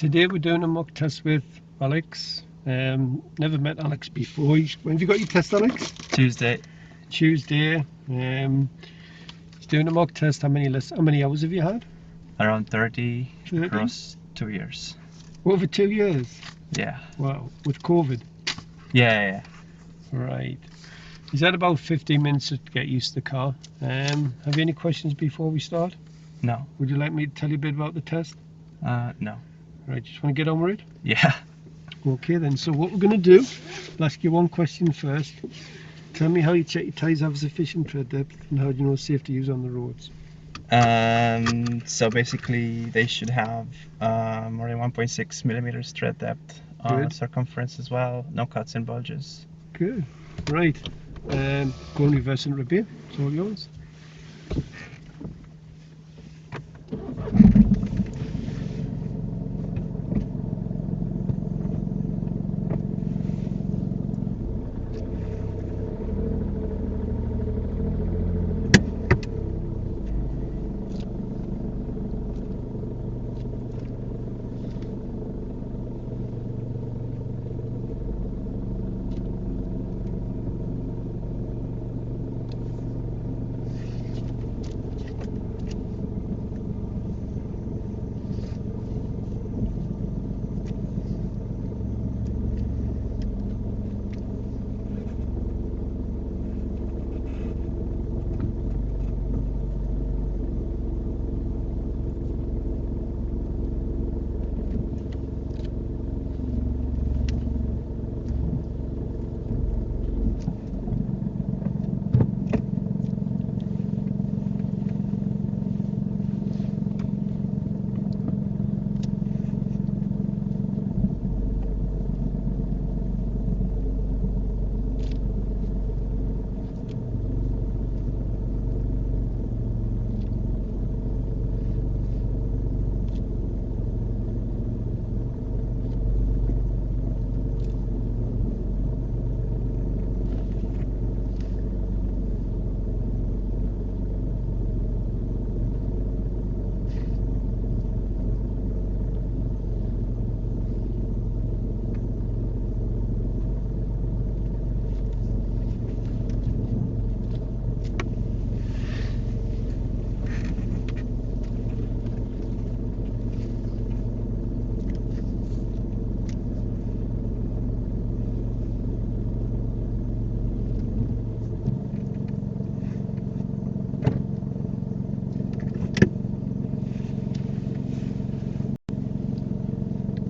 Today we're doing a mock test with Alex. Never met Alex before. When have you got your test, Alex? Tuesday. Tuesday. He's doing a mock test. How many hours have you had? Around 30 30? across 2 years. Over 2 years? Yeah. Wow. With COVID? Yeah. Right. He's had about 15 minutes to get used to the car. Have you any questions before we start? No. Would you like me to tell you a bit about the test? No. Right, just want to get on with it? Yeah. Okay then, so what we're going to do, I'll ask you one question first. Tell me how you check your tyres have sufficient tread depth and how do you know it's safe to use on the roads? So basically they should have more than 1.6 millimeters tread depth, circumference as well, no cuts and bulges. Good. Right. Go and reverse and repeat. It's all yours.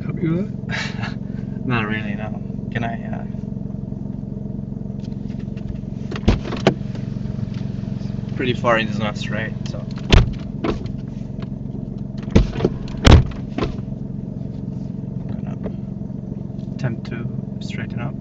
Happy with that? Not really, no. Can I, it's pretty far into not straight, so. I'm gonna attempt to straighten up.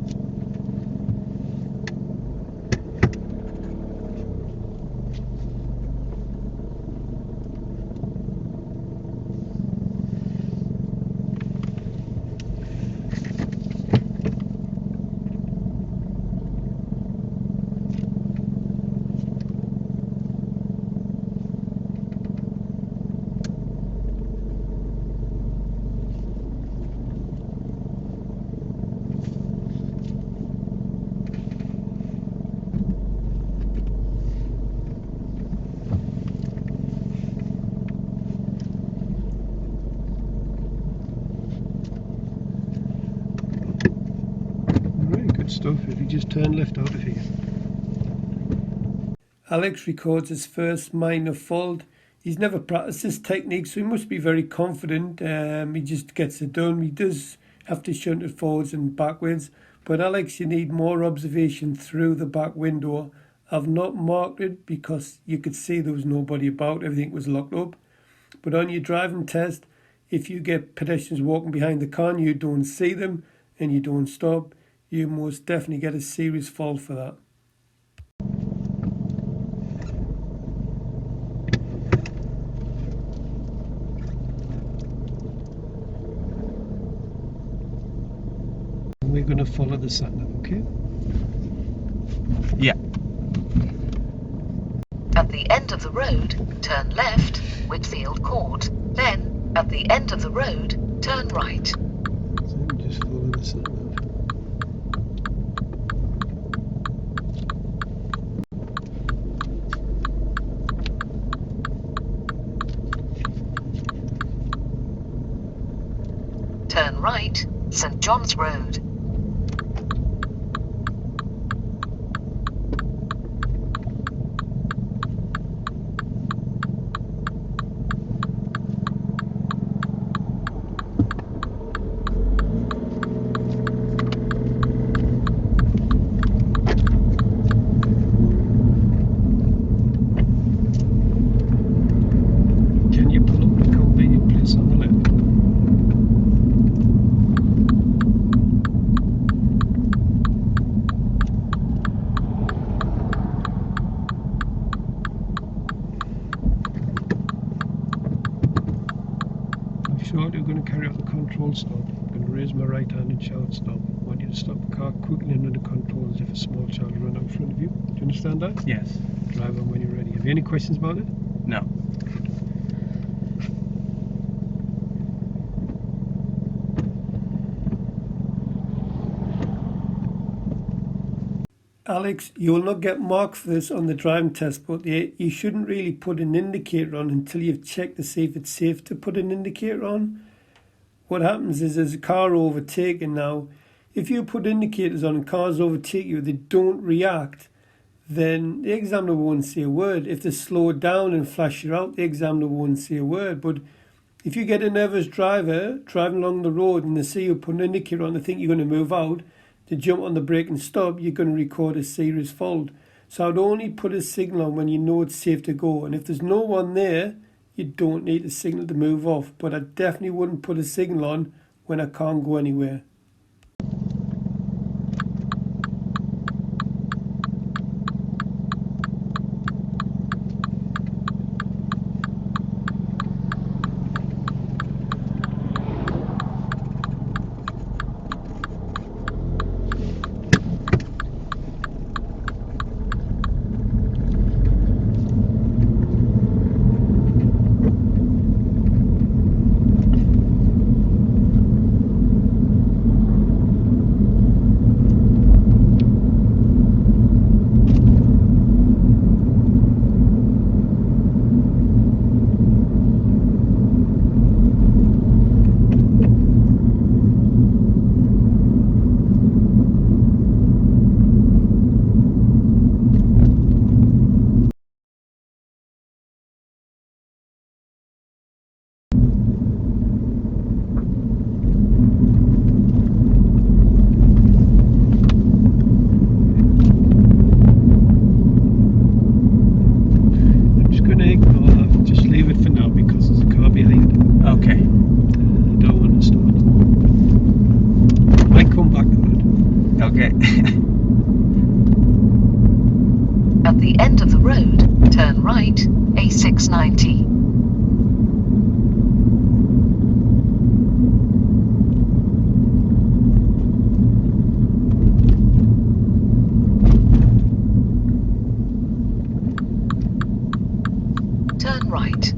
Stuff if you just turn left out of here. Alex records his first minor fault. He's never practiced this technique, so he must be very confident. He just gets it done. He does have to shunt it forwards and backwards. But Alex, you need more observation through the back window. I've not marked it because you could see there was nobody about. Everything was locked up. But on your driving test, if you get pedestrians walking behind the car and you don't see them and you don't stop, you most definitely get a serious fault for that. We're going to follow the sat-nav, okay? Yeah. At the end of the road, turn left, Whitfield Court. Then, at the end of the road, Turn right. So we just follow the sat nav. Turn right, St. John's Road. Can you pull up the convenient place on the left? Short, we're going to carry out the control stop. I'm going to raise my right hand and shout stop. I want you to stop the car quickly under the controls if a small child will run out in front of you. Do you understand that? Yes. Drive on when you're ready. Have you any questions about it? No. Alex, you will not get marked for this on the driving test, but you shouldn't really put an indicator on until you've checked to see if it's safe to put an indicator on. What happens is there's a car overtaken now. If you put indicators on and cars overtake you, they don't react, then the examiner won't say a word. If they slow down and flash you out, the examiner won't say a word. But if you get a nervous driver driving along the road and they see you put an indicator on, they think you're going to move out, they jump on the brake and stop, you're going to record a serious fault. So I'd only put a signal on when you know it's safe to go. And if there's no one there, you don't need a signal to move off. But I definitely wouldn't put a signal on when I can't go anywhere. At the end of the road, turn right, A690. Turn right.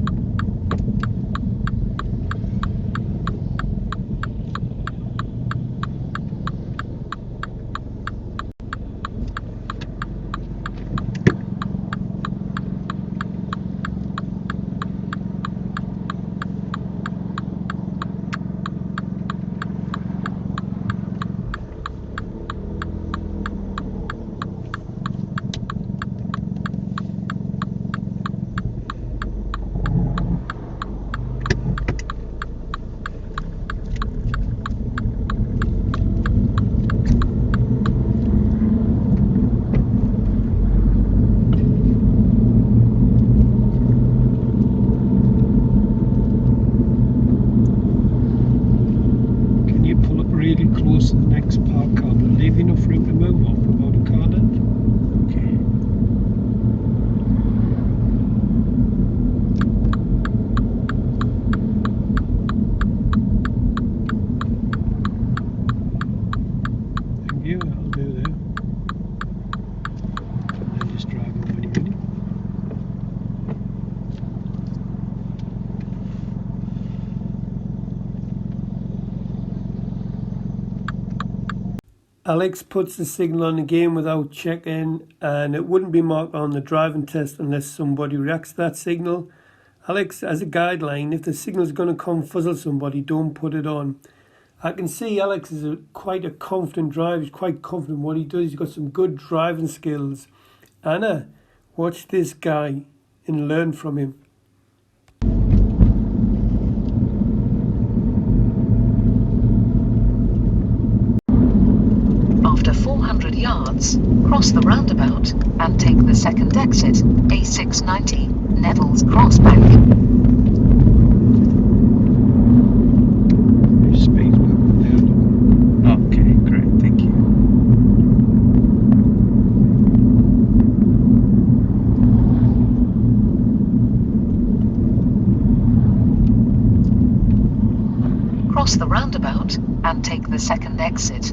Alex puts the signal on again without checking, and it wouldn't be marked on the driving test unless somebody reacts to that signal. Alex, as a guideline, if the signal's going to confuzzle somebody, don't put it on. I can see Alex is quite a confident driver. He's quite confident in what he does. He's got some good driving skills. Anna, watch this guy and learn from him. After 400 yards, cross the roundabout and take the second exit, A690, Neville's Crossbank. Your speed went down. Okay, great, thank you. Cross the roundabout and take the second exit.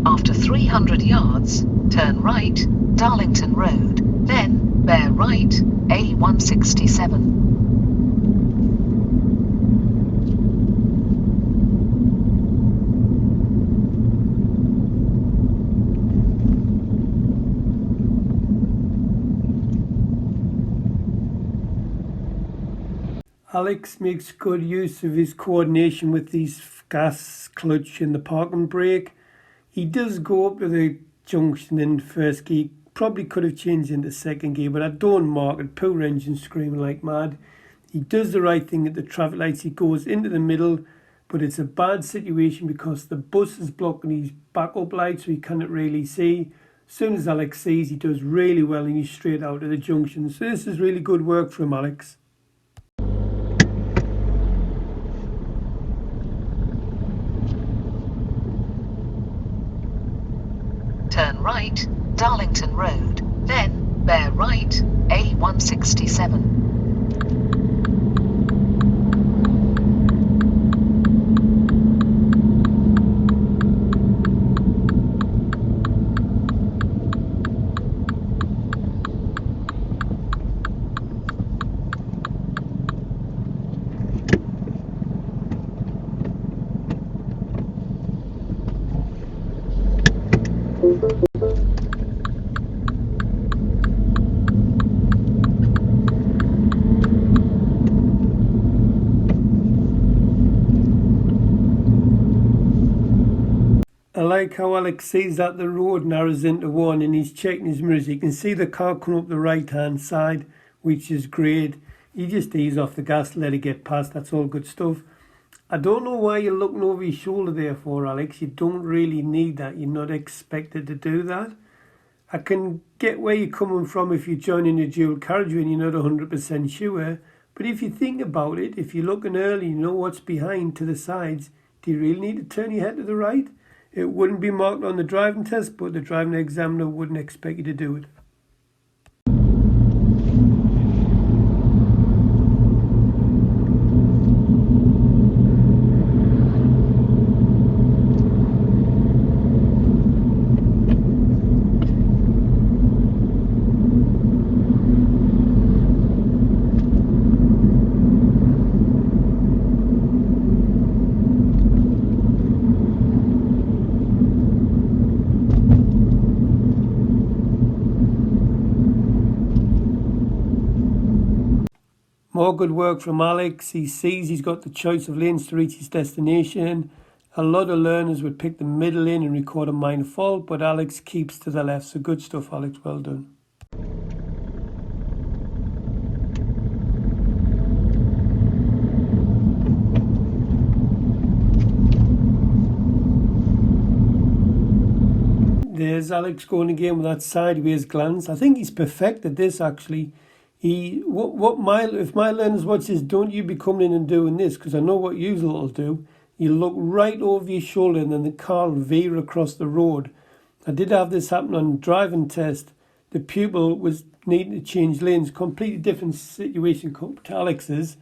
After 300 yards, turn right, Darlington Road, then bear right, A167. Alex makes good use of his coordination with his gas clutch and the parking brake. He does go up to the junction in first gear. Probably could have changed into second gear, but I don't mark it. Poor engine screaming like mad. He does the right thing at the traffic lights. He goes into the middle, but it's a bad situation because the bus is blocking his backup light, so he cannot really see. As soon as Alex sees, he does really well and he's straight out of the junction. So this is really good work from Alex. Turn right, Darlington Road, then bear right, A167. I like how Alex sees that the road narrows into one and he's checking his mirrors. You can see the car coming up the right hand side, which is great. He just ease off the gas, let it get past. That's all good stuff. I don't know why you're looking over your shoulder there for, Alex. You don't really need that. You're not expected to do that. I can get where you're coming from if you're joining a dual carriageway and you're not 100% sure. But if you think about it, if you're looking early, you know what's behind to the sides, do you really need to turn your head to the right? It wouldn't be marked on the driving test, but the driving examiner wouldn't expect you to do it. More good work from Alex. He sees he's got the choice of lanes to reach his destination. A lot of learners would pick the middle lane and record a minor fault, but Alex keeps to the left. So good stuff, Alex. Well done. There's Alex going again with that sideways glance. I think he's perfected this actually. If my learners watch this, don't you be coming in and doing this, because I know what you will do. You look right over your shoulder and then the car will veer across the road. I did have this happen on driving test. The pupil was needing to change lanes, completely different situation to Alex's.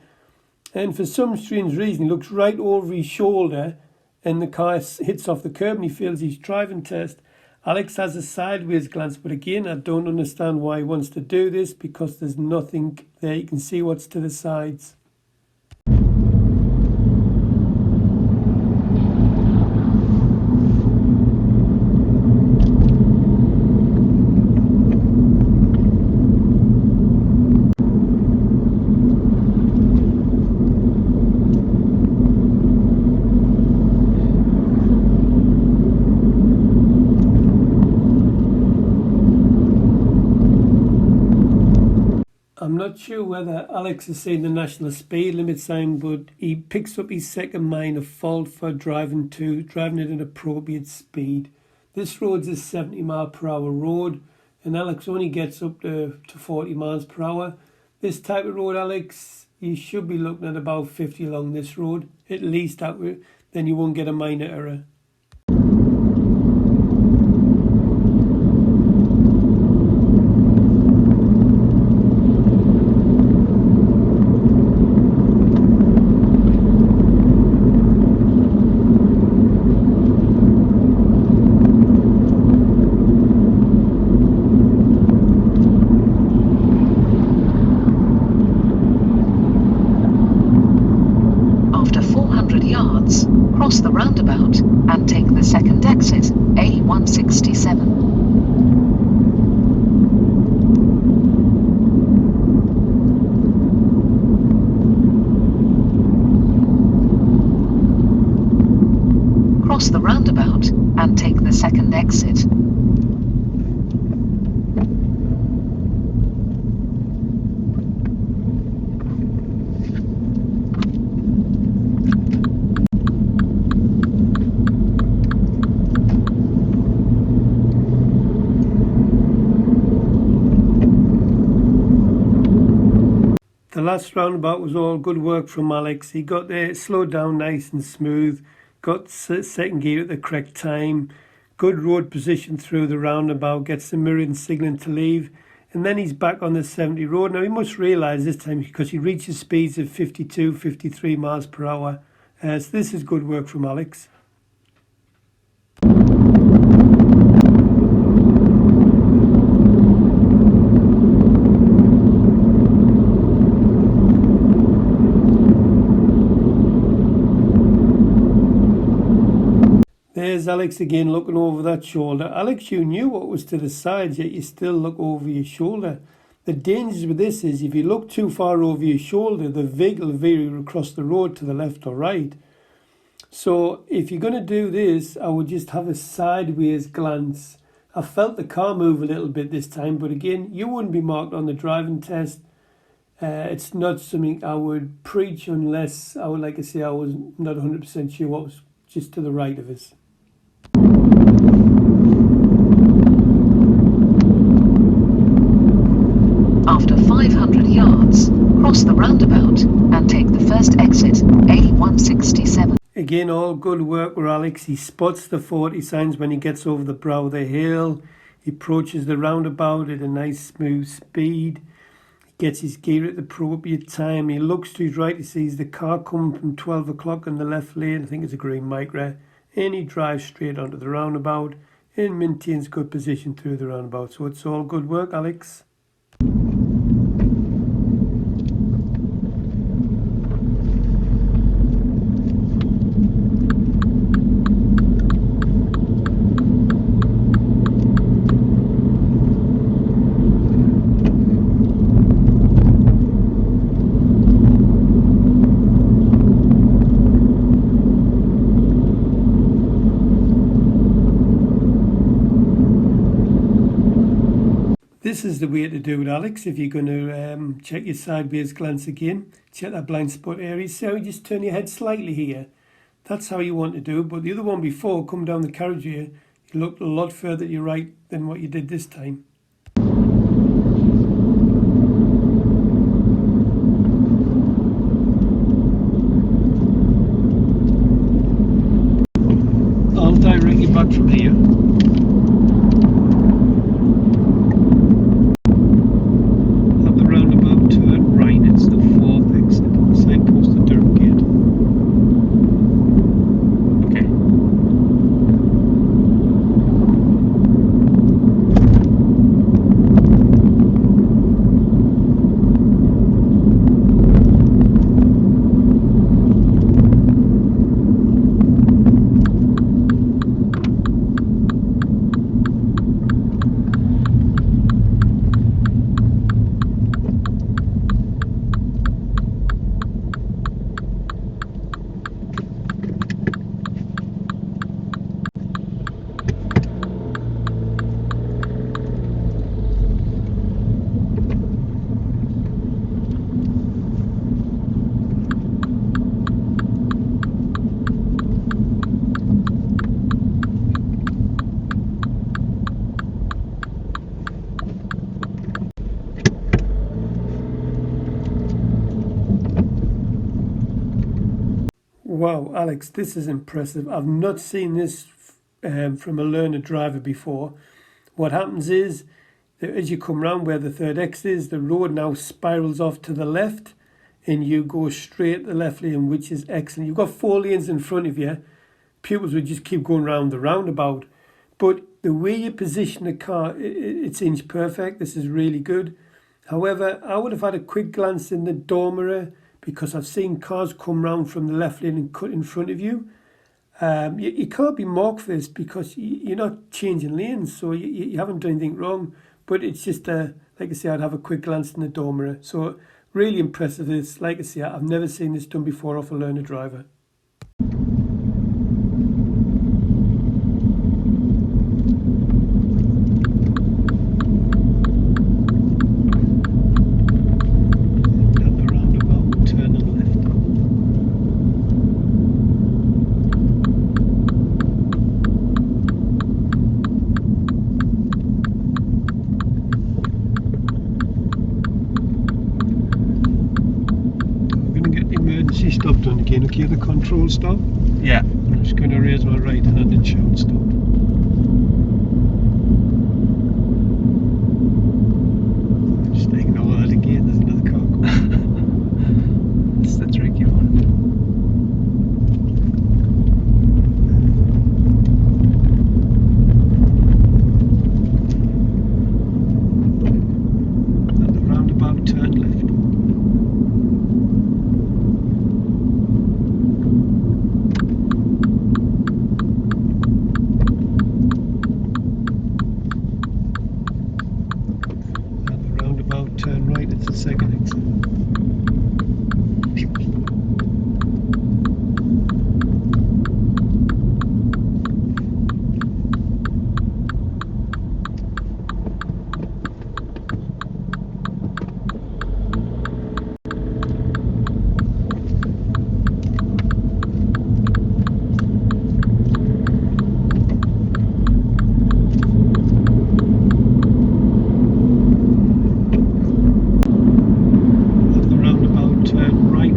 And for some strange reason, he looks right over his shoulder and the car hits off the curb and he fails his driving test. Alex has a sideways glance, but again, I don't understand why he wants to do this because there's nothing there. You can see what's to the sides. I'm not sure whether Alex has seen the national speed limit sign, but he picks up his second minor fault for driving at an appropriate speed. This road's a 70 mile per hour road, and Alex only gets up to 40 miles per hour. This type of road, Alex, you should be looking at about 50 along this road, at least that way, then you won't get a minor error. Cross the roundabout and take the second exit, A167. Cross the roundabout and take the second exit. The last roundabout was all good work from Alex. He got there, slowed down nice and smooth, got second gear at the correct time, good road position through the roundabout, gets the mirroring signalling to leave, and then he's back on the 70 road. Now he must realise this time, because he reaches speeds of 52, 53 miles per hour. So this is good work from Alex. There's Alex again looking over that shoulder. Alex, you knew what was to the sides, yet you still look over your shoulder. The danger with this is if you look too far over your shoulder, the vehicle will veer across the road to the left or right. So if you're going to do this, I would just have a sideways glance. I felt the car move a little bit this time, but again, you wouldn't be marked on the driving test. It's not something I would preach unless I was not 100% sure what was just to the right of us. After 500 yards, cross the roundabout and take the first exit, A167. Again, all good work with Alex. He spots the 40 signs when he gets over the brow of the hill. He approaches the roundabout at a nice smooth speed. He gets his gear at the appropriate time. He looks to his right. He sees the car coming from 12 o'clock in the left lane. I think it's a green Micra. And he drives straight onto the roundabout and maintains good position through the roundabout. So it's all good work, Alex. This is the way to do it, Alex. If you're going to check your sideways glance again, check that blind spot area. See how you just turn your head slightly here. That's how you want to do it. But the other one before, come down the carriageway, you looked a lot further to your right than what you did this time. I'll direct you back from here. At the roundabout, turn right. It's the fourth exit. Signposted Wow, Alex, this is impressive. I've not seen this from a learner driver before. What happens is, that as you come round where the third exit is, the road now spirals off to the left and you go straight the left lane, which is excellent. You've got 4 lanes in front of you. Pupils would just keep going round the roundabout. But the way you position the car, it's inch perfect. This is really good. However, I would have had a quick glance in the door mirror because I've seen cars come round from the left lane and cut in front of you. You can't be marked for this because you're not changing lanes, so you haven't done anything wrong. But it's just, like I say, I'd have a quick glance in the door mirror. So really impressive. This, like I say, I've never seen this done before off a learner driver. Stop done again. Okay, the control stop. Yeah. I'm just going to raise my right hand and shout stop. Just ignore that again. There's another car coming. It's the tricky one. At the roundabout, turn left. Turn right, it's the second exit.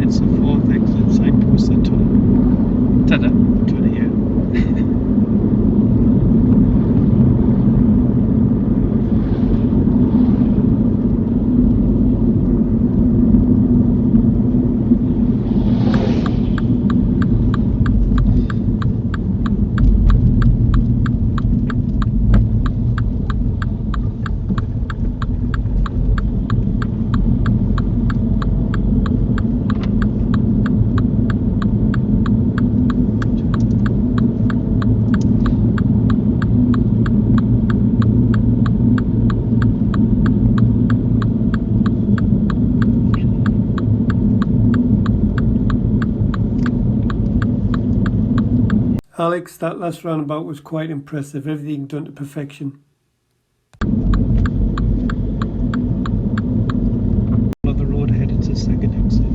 It's the 4th exit, signpost at 20. Ta-da. 20, yeah. Alex, that last roundabout was quite impressive. Everything done to perfection. On the road ahead, it's the second exit.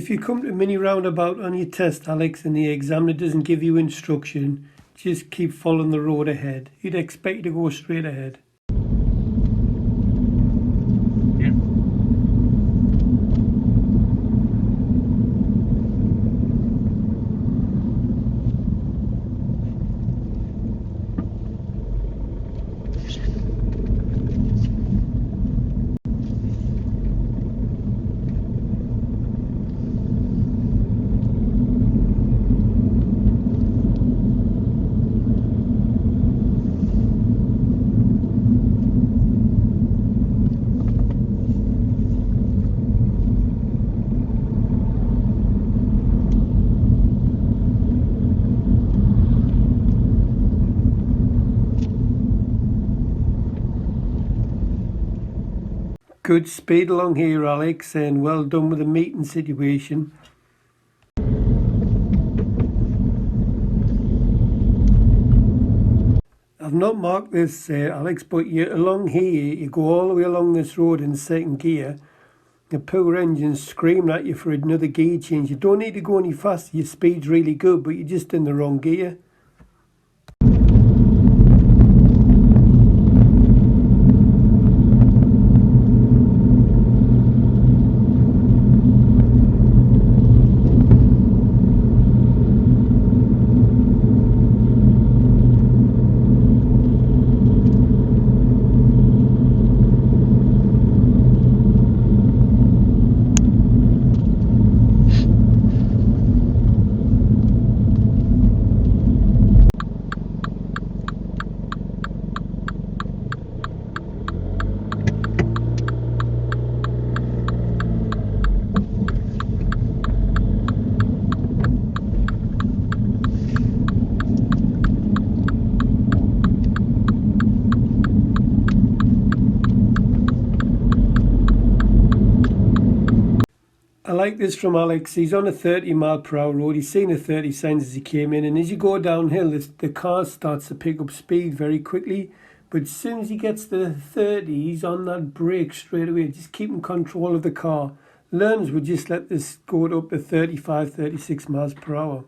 If you come to a mini roundabout on your test, Alex, and the examiner doesn't give you instruction, just keep following the road ahead. He'd expect you to go straight ahead. Here. Good speed along here, Alex, and well done with the meeting situation. I've not marked this, Alex, but along here, you go all the way along this road in second gear. The power engine's screaming at you for another gear change. You don't need to go any faster, your speed's really good, but you're just in the wrong gear. I like this from Alex. He's on a 30 mph road. He's seen the 30 signs as he came in, and as you go downhill, the car starts to pick up speed very quickly. But as soon as he gets to the 30, he's on that brake straight away, just keeping control of the car. Learners would just let this go up to 35, 36 mph.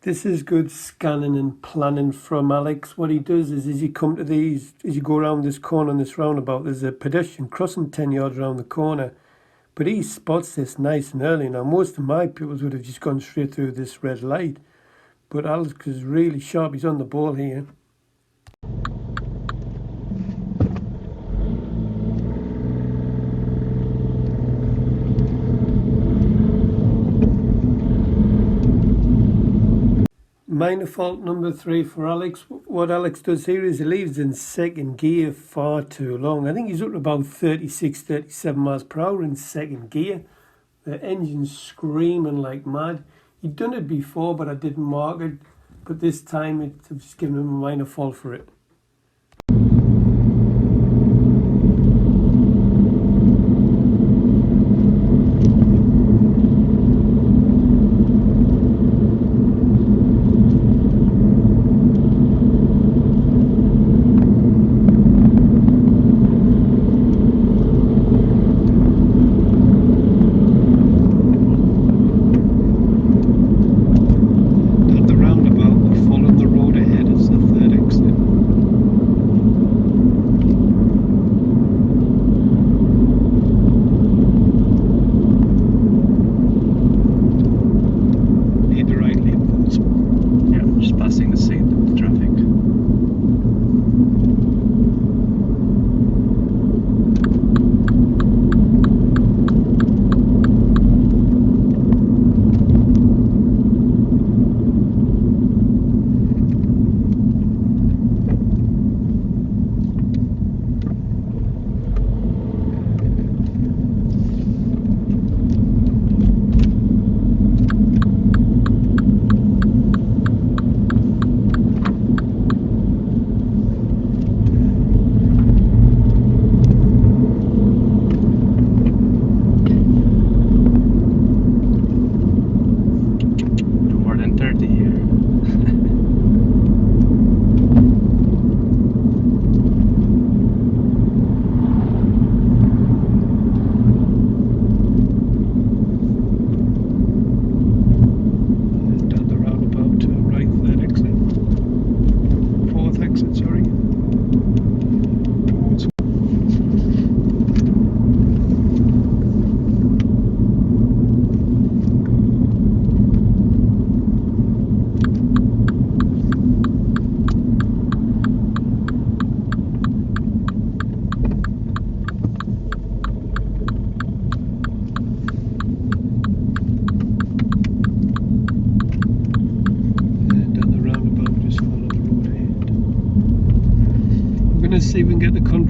This is good scanning and planning from Alex. What he does is, as you come to these, as you go around this corner on this roundabout, there's a pedestrian crossing 10 yards around the corner. But he spots this nice and early. Now, most of my pupils would have just gone straight through this red light. But Alex is really sharp. He's on the ball here. Minor fault number 3 for Alex. What Alex does here is he leaves in second gear far too long. I think he's up to about 36, 37 mph in second gear. The engine's screaming like mad. He'd done it before, but I didn't mark it. But this time, I've just given him a minor fault for it.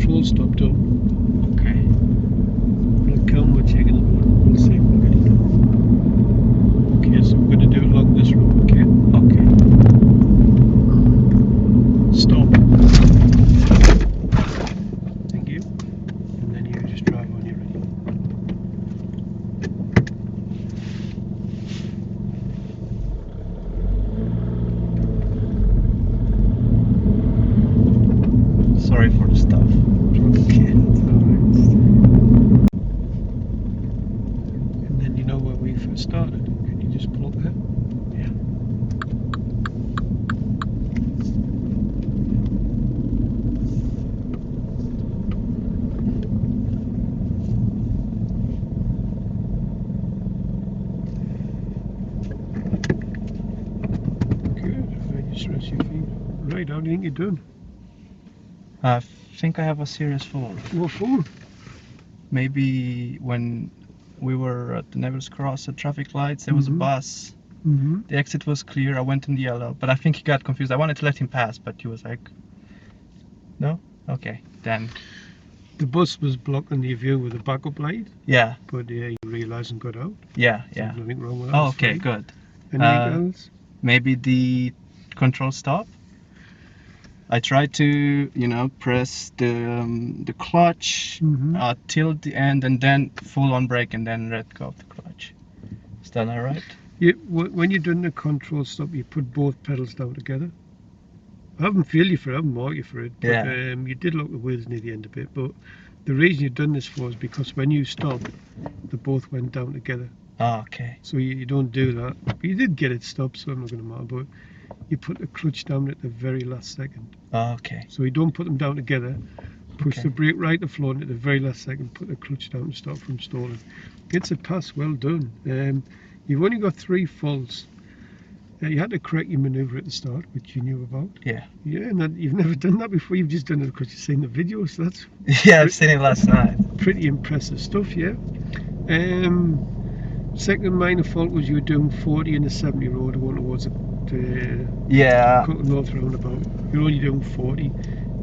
control stop done. Okay. We'll count we're taking it. We'll see if we'll get it done. Okay, so we're going to do it along this road, okay? Okay. Stop. Thank you. And then you just drive when you're ready. Sorry for the stuff. Okay, it's alright. And then you know where we first started. Can you just pull up there? Yeah. Good. Right, just rest your feet. Right, how do you think you're doing? I think I have a serious fall. What for? Maybe when we were at the Neville's Cross at traffic lights, there was a bus. Mm-hmm. The exit was clear. I went in the yellow, but I think he got confused. I wanted to let him pass, but he was like, no? Okay, then. The bus was blocking the view with a backup light, Yeah, but he realised and got out. yeah. There's nothing wrong with that. Oh, it's okay, fine. good. Anything else? Maybe the control stop. I tried to, press the clutch Mm-hmm. till the end and then full on brake and then let go of the clutch. Is that alright? When you're doing the control stop, you put both pedals down together. I haven't feel you for it, I haven't marked you for it, but Yeah. you did lock the wheels near the end a bit. But the reason you've done this for is because when you stop, they both went down together. Oh, okay. So you don't do that. But you did get it stopped, so I'm not going to matter. But you put the clutch down at the very last second. Oh, okay. So you don't put them down together. Push Okay. the brake right to the floor, and at the very last second, put the clutch down to stop from stalling. It's a pass, well done. You've only got 3 faults. You had to correct your manoeuvre at the start, which you knew about. Yeah. Yeah, and you've never done that before. You've just done it because you've seen the video, so that's Yeah, I've seen it last night. pretty impressive stuff, yeah. Second minor fault was you were doing 40 in the 70 road going towards the Yeah. North Roundabout. You're only doing 40.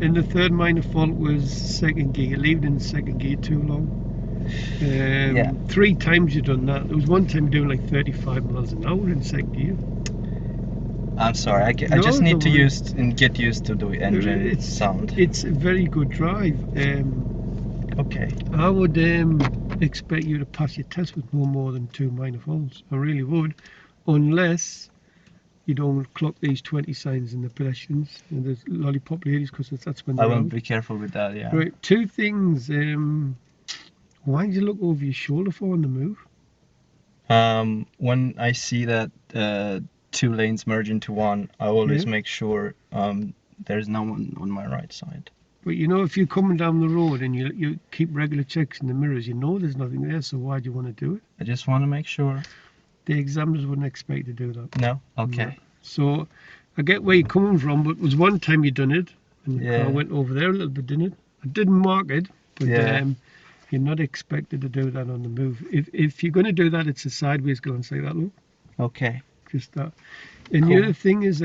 And the third minor fault was second gear, leaving in second gear too long. Yeah. 3 times you've done that. There was one time doing like 35 miles an hour in second gear. I'm sorry. I No, just need don't to worry. get used to the engine sound. It's a very good drive. Okay. I would expect you to pass your test with no more than 2 minor faults. I really would, unless you don't clock these 20 signs in the pedestrians and the lollipop ladies, because that's when I they're will out. be careful with that. Yeah. Right, 2 things. Why did you look over your shoulder for on the move? When I see that 2 lanes merge into one, I always Yeah. make sure there's no one on my right side. But you know, if you're coming down the road and you keep regular checks in the mirrors, you know there's nothing there, so why do you want to do it? I just want to make sure. The examiners wouldn't expect you to do that. No? Okay. No. So I get where you're coming from, but it was one time you done it, and the Yeah. car went over there a little bit, didn't it? I didn't mark it, but Yeah. you're not expected to do that on the move. If you're going to do that, it's a sideways glance like that, look. Okay. Just that. And Cool. the other thing is,